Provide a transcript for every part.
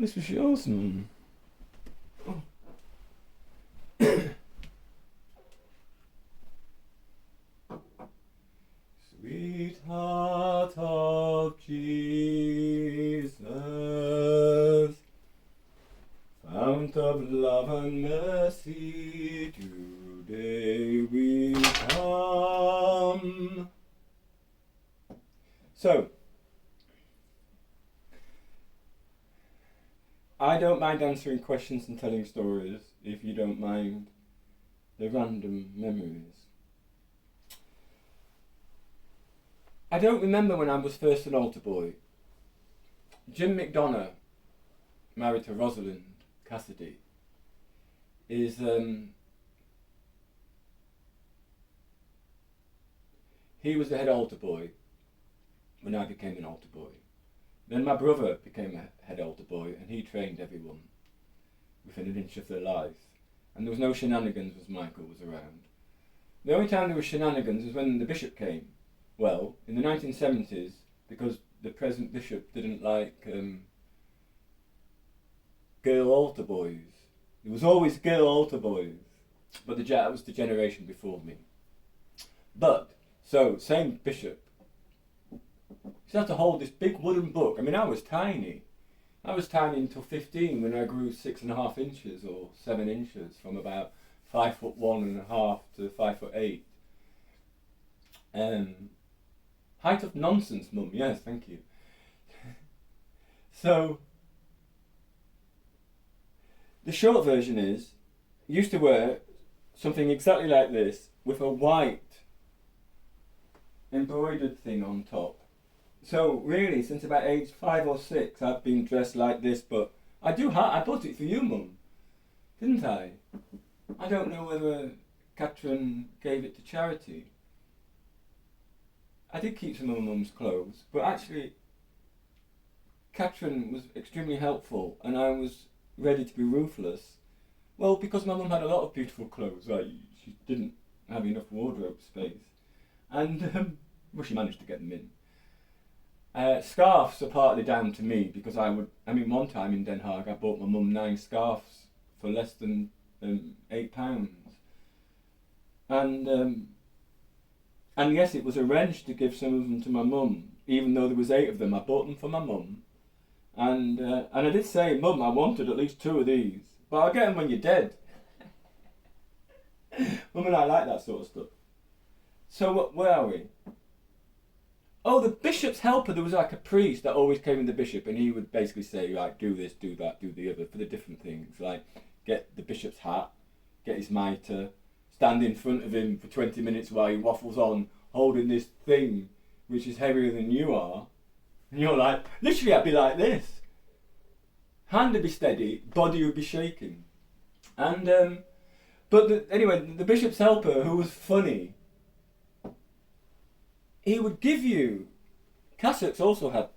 this was yours, Mum. Oh. Sweetheart of Jesus, fount of love and mercy, today we come. So, I don't mind answering questions and telling stories if you don't mind the random memories. I don't remember when I was first an altar boy. Jim McDonough, married to Rosalind Cassidy, is he was the head altar boy when I became an altar boy. Then my brother became a head altar boy and he trained everyone within an inch of their life. And there was no shenanigans as Michael was around. The only time there was shenanigans was when the bishop came. Well, in the 1970s, because the present bishop didn't like girl altar boys. There was always girl altar boys. But that was the generation before me. But, so, same bishop. He had to hold this big wooden book. I mean, I was tiny. I was tiny until 15 when I grew 6.5 inches or 7 inches from about 5'1.5" to 5'8". Height of nonsense, Mum. Yes, thank you. So, the short version is, I used to wear something exactly like this with a white embroidered thing on top. So really, since about age 5 or 6, I've been dressed like this, but I bought it for you, Mum, didn't I? I don't know whether Catherine gave it to charity. I did keep some of Mum's clothes, but actually, Catherine was extremely helpful, and I was ready to be ruthless. Well, because my mum had a lot of beautiful clothes, right? She didn't have enough wardrobe space, and well, she managed to get them in. Scarves are partly down to me because one time in Den Haag I bought my mum 9 scarves for less than £8. And yes, it was arranged to give some of them to my mum, even though there was 8 of them. I bought them for my mum. And I did say, Mum, I wanted at least 2 of these, but I'll get them when you're dead. Mum and I like that sort of stuff. So where are we? Oh, the bishop's helper, there was like a priest that always came with the bishop, and he would basically say, like, do this, do that, do the other, for the different things. Like, get the bishop's hat, get his mitre, stand in front of him for 20 minutes while he waffles on, holding this thing, which is heavier than you are. And you're like, literally I'd be like this. Hand would be steady, body would be shaking. And, anyway, the bishop's helper, who was funny, he would give you, Cassocks also had,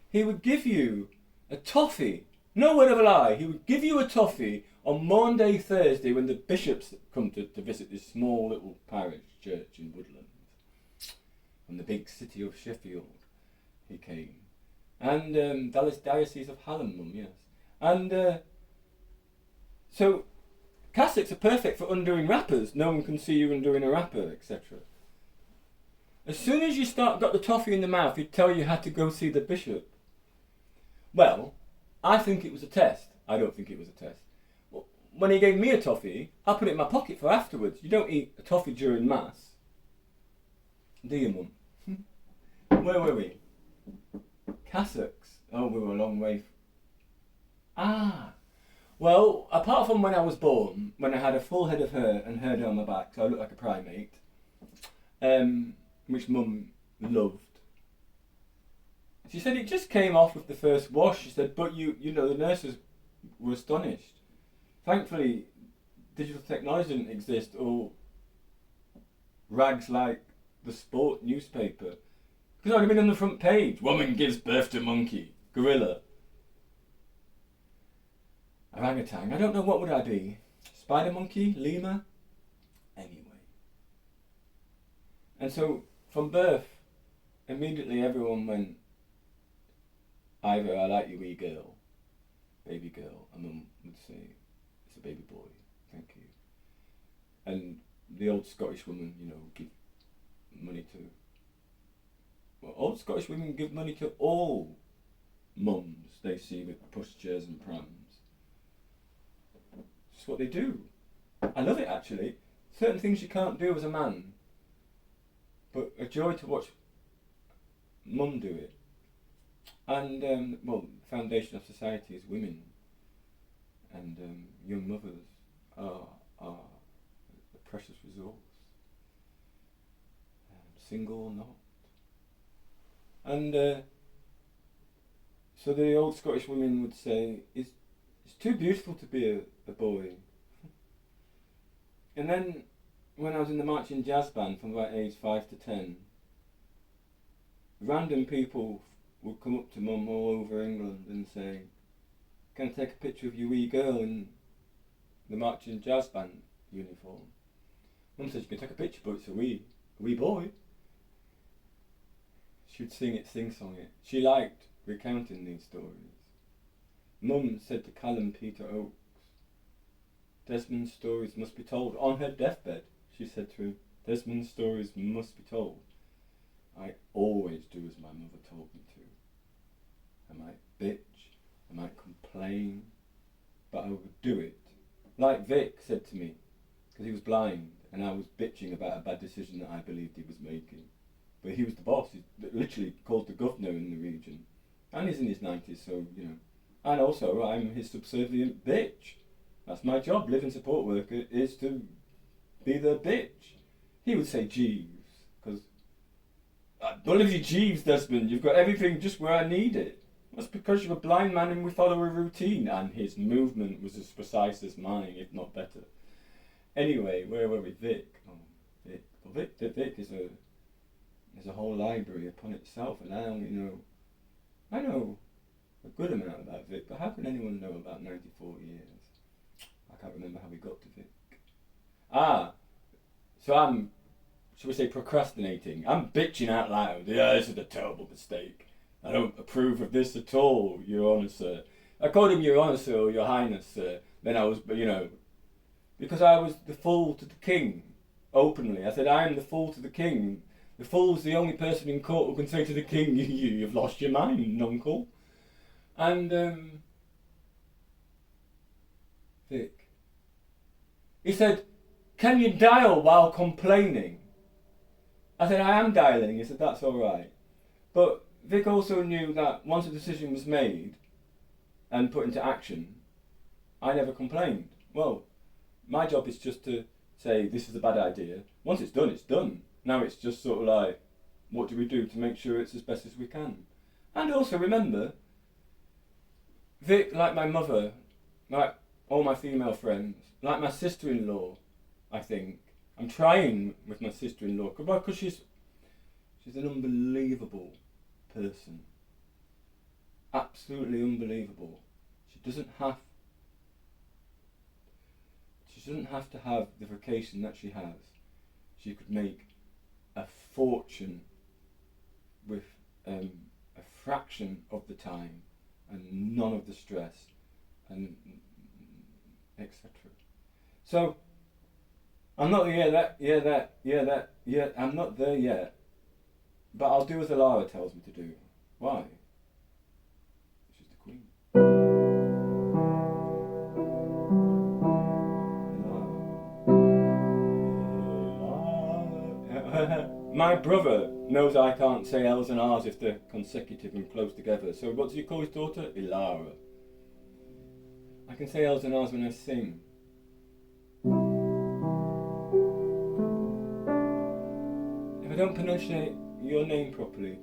he would give you a toffee. No word of a lie, he would give you a toffee on Maundy Thursday when the bishops come to visit this small little parish church in Woodlands. From the big city of Sheffield, he came. And Dallas Diocese of Hallam, Mum, yes. And so, Cassocks are perfect for undoing wrappers. No one can see you undoing a wrapper, etc. As soon as you got the toffee in the mouth, he'd tell you how to go see the bishop. Well, I think it was a test. I don't think it was a test. When he gave me a toffee, I put it in my pocket for afterwards. You don't eat a toffee during Mass. Do you, Mum? Where were we? Cassocks. Oh, we were a long way. Well, apart from when I was born, when I had a full head of hair and hair down my back, so I looked like a primate, which Mum loved. She said it just came off with the first wash. She said, but you know, the nurses were astonished. Thankfully, digital technology didn't exist, or rags like the Sport newspaper. Because I'd have been on the front page. Woman gives birth to monkey. Gorilla. Orangutan. I don't know, what would I be? Spider monkey? Lemur? Anyway. And so, from birth, immediately everyone went, either I like you, wee girl, baby girl, a mum would say, it's a baby boy, thank you. And the old Scottish woman, give money to... Well, old Scottish women give money to all mums they see with pushchairs and prams. It's what they do. I love it, actually. Certain things you can't do as a man, but a joy to watch mum do it. And, the foundation of society is women. And young mothers are a precious resource, single or not. And so the old Scottish women would say, it's too beautiful to be a boy. And then when I was in the marching jazz band from about age 5 to 10, random people would come up to mum all over England and say, can I take a picture of your wee girl in the marching jazz band uniform? Mum said, you can take a picture, but it's a wee boy. She would sing-song it. She liked recounting these stories. Mum said to Callum Peter Oakes, Desmond's stories must be told. On her deathbed, she said to him, Desmond's stories must be told. I always do as my mother told me to. I might bitch, I might complain, but I would do it. Like Vic said to me, because he was blind and I was bitching about a bad decision that I believed he was making. But he was the boss, he literally called the governor in the region. And he's in his 90s, so, And also, I'm his subservient bitch. That's my job, living support worker, is to be the bitch. He would say Jeeves, because I believe you Jeeves, Desmond, you've got everything just where I need it. That's because you're a blind man and we follow a routine, and his movement was as precise as mine, if not better. Anyway, where were we? Vic. Oh, Vic. Well, Vic is a whole library upon itself, and I only know a good amount about Vic, but how can anyone know about 94 years? I can't remember how we got to Vic. So I'm, shall we say, procrastinating. I'm bitching out loud. Yeah, this is a terrible mistake. I don't approve of this at all, Your Honour, sir. I called him Your Honour, sir, or Your Highness, sir. Then I was, because I was the fool to the king, openly. I said, I am the fool to the king. The fool's the only person in court who can say to the king, you've lost your mind, nuncle. And, Vic. He said, can you dial while complaining? I said, I am dialing. He said, that's all right. But Vic also knew that once a decision was made and put into action, I never complained. Well, my job is just to say, this is a bad idea. Once it's done, it's done. Now it's just sort of like, what do we do to make sure it's as best as we can? And also remember, Vic, like my mother, like all my female friends, like my sister-in-law, I think. I'm trying with my sister-in-law, because she's an unbelievable person. Absolutely unbelievable. She doesn't have to have the vocation that she has. She could make a fortune with a fraction of the time and none of the stress and etc. So I'm not I'm not there yet, but I'll do as Alara tells me to do. Why? She's the queen. My brother knows I can't say L's and R's if they're consecutive and close together. So what does he call his daughter? Ilara. I can say L's and R's when I sing. If I don't pronounce your name properly,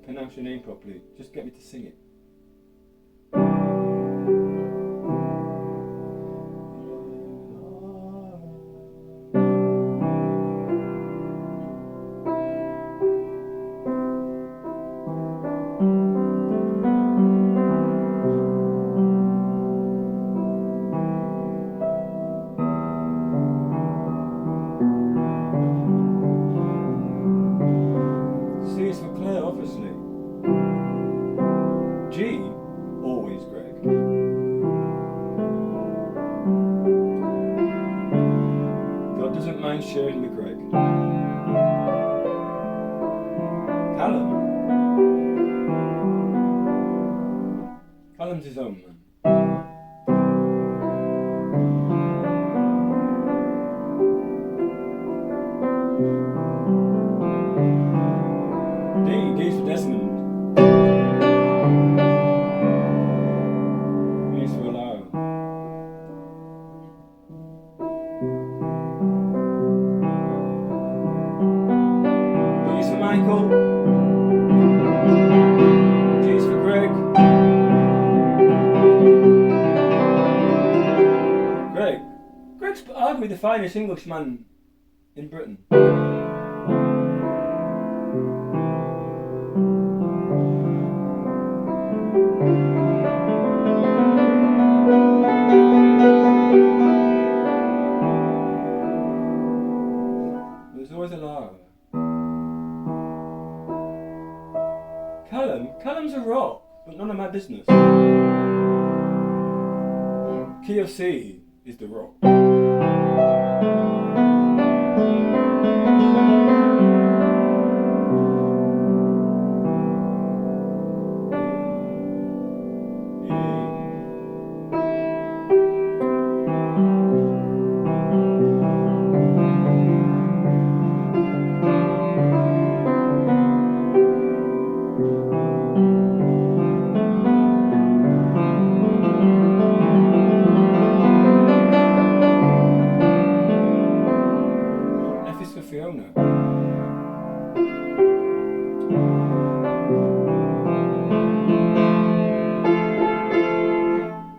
just get me to sing it. C is for Claire, obviously. sharing with Greg. Callum. Callum's his own man. D's for Desmond. E's for Lara. G's for Michael. G's for Greg. Greg's arguably the finest Englishman in Britain. There's always a Lara. Callum's a rock, but none of my business. Key of C is the rock. Fiona.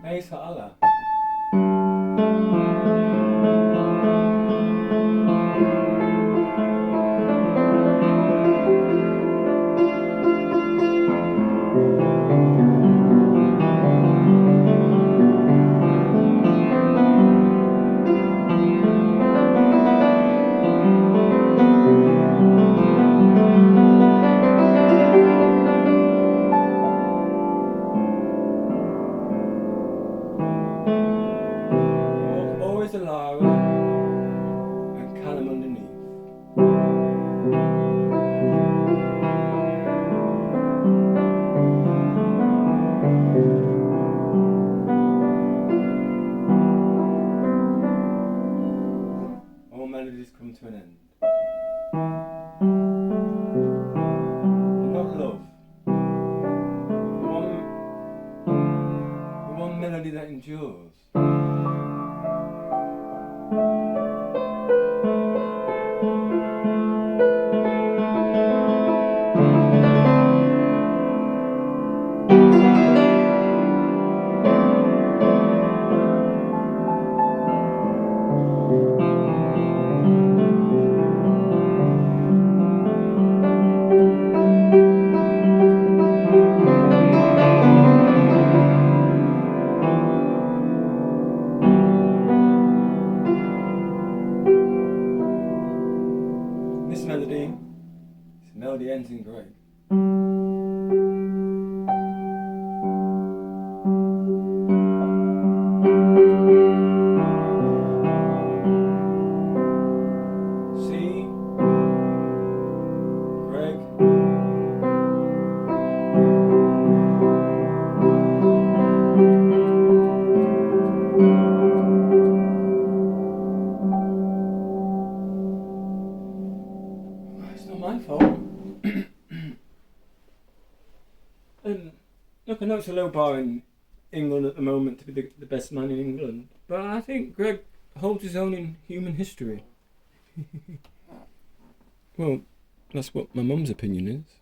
A is for Allah. Always a Lara and Callum underneath. All melodies come to an end. Not love. The one melody that endures. This melody ends in Greg. C, Greg, it's not my fault. Look, I know it's a low bar in England at the moment to be the best man in England, but I think Greg holds his own in human history. Well, that's what my mum's opinion is.